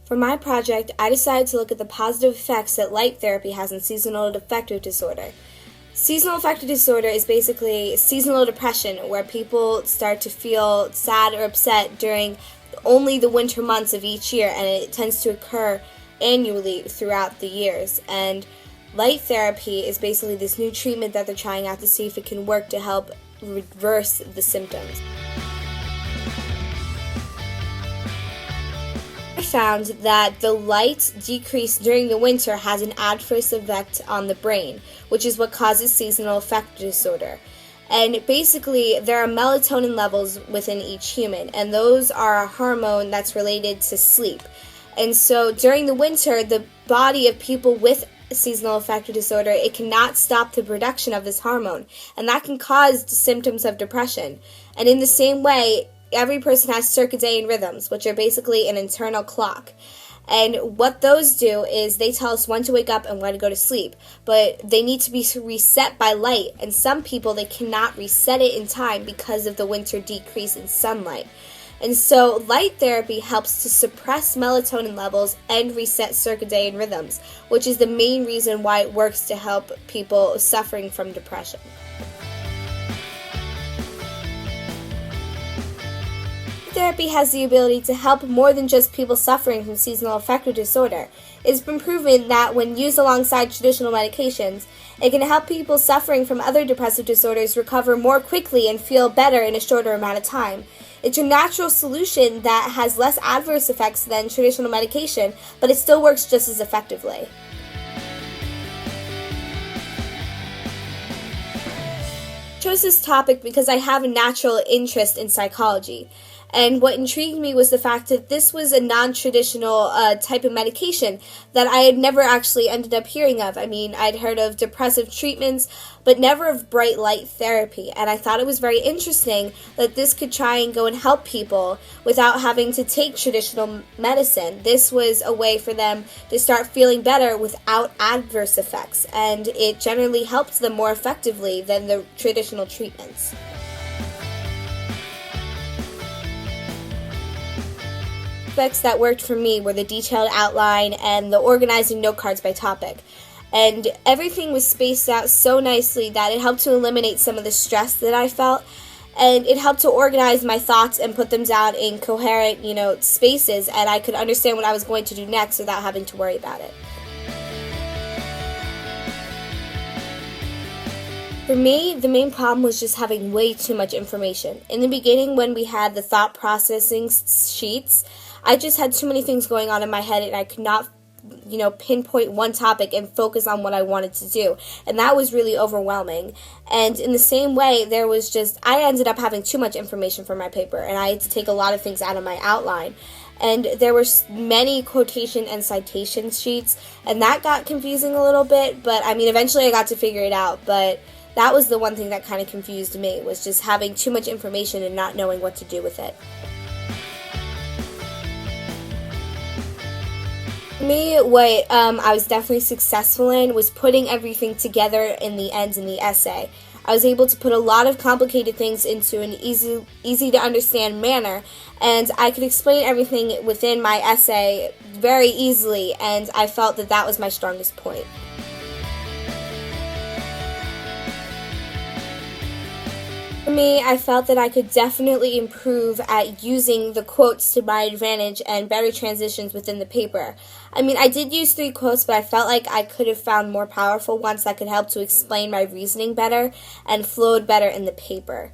For my project, I decided to look at the positive effects that light therapy has on seasonal affective disorder. Seasonal affective disorder is basically seasonal depression, where people start to feel sad or upset during only the winter months of each year, and it tends to occur annually throughout the years. And light therapy is basically this new treatment that they're trying out to see if it can work to help reverse the symptoms. I found that the light decrease during the winter has an adverse effect on the brain, which is what causes seasonal affective disorder. And basically, there are melatonin levels within each human, and those are a hormone that's related to sleep. And so during the winter, the body of people with seasonal affective disorder, it cannot stop the production of this hormone, and that can cause symptoms of depression. And in the same way, every person has circadian rhythms, which are basically an internal clock. And what those do is they tell us when to wake up and when to go to sleep. But they need to be reset by light. And some people, they cannot reset it in time because of the winter decrease in sunlight. And so light therapy helps to suppress melatonin levels and reset circadian rhythms, which is the main reason why it works to help people suffering from depression. Therapy has the ability to help more than just people suffering from seasonal affective disorder. It's been proven that when used alongside traditional medications, it can help people suffering from other depressive disorders recover more quickly and feel better in a shorter amount of time. It's a natural solution that has less adverse effects than traditional medication, but it still works just as effectively. I chose this topic because I have a natural interest in psychology. And what intrigued me was the fact that this was a non-traditional type of medication that I had never actually ended up hearing of. I mean, I'd heard of depressive treatments, but never of bright light therapy. And I thought it was very interesting that this could try and go and help people without having to take traditional medicine. This was a way for them to start feeling better without adverse effects, and it generally helped them more effectively than the traditional treatments. Aspects that worked for me were the detailed outline and the organizing note cards by topic. And everything was spaced out so nicely that it helped to eliminate some of the stress that I felt, and it helped to organize my thoughts and put them down in coherent, spaces, and I could understand what I was going to do next without having to worry about it. For me, the main problem was just having way too much information. In the beginning, when we had the thought processing sheets, I just had too many things going on in my head, and I could not, pinpoint one topic and focus on what I wanted to do. And that was really overwhelming. And in the same way, I ended up having too much information for my paper, and I had to take a lot of things out of my outline. And there were many quotation and citation sheets, and that got confusing a little bit, but eventually I got to figure it out. But that was the one thing that kind of confused me, was just having too much information and not knowing what to do with it. For me, what I was definitely successful in was putting everything together in the end in the essay. I was able to put a lot of complicated things into an easy to understand manner, and I could explain everything within my essay very easily, and I felt that that was my strongest point. For me, I felt that I could definitely improve at using the quotes to my advantage and better transitions within the paper. I did use 3 quotes, but I felt like I could have found more powerful ones that could help to explain my reasoning better and flowed better in the paper.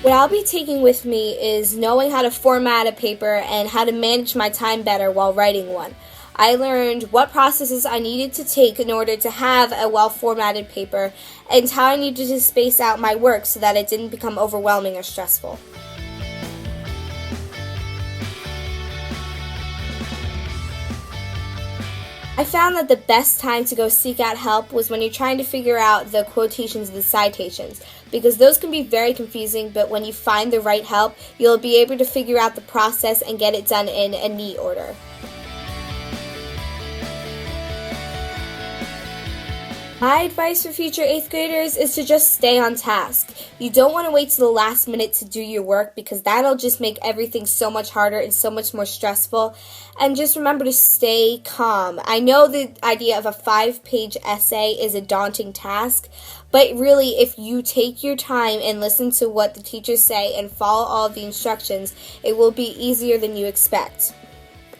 What I'll be taking with me is knowing how to format a paper and how to manage my time better while writing one. I learned what processes I needed to take in order to have a well-formatted paper, and how I needed to space out my work so that it didn't become overwhelming or stressful. I found that the best time to go seek out help was when you're trying to figure out the quotations and the citations, because those can be very confusing, but when you find the right help, you'll be able to figure out the process and get it done in a neat order. My advice for future 8th graders is to just stay on task. You don't want to wait till the last minute to do your work because that'll just make everything so much harder and so much more stressful. And just remember to stay calm. I know the idea of a 5-page essay is a daunting task, but really if you take your time and listen to what the teachers say and follow all of the instructions, it will be easier than you expect.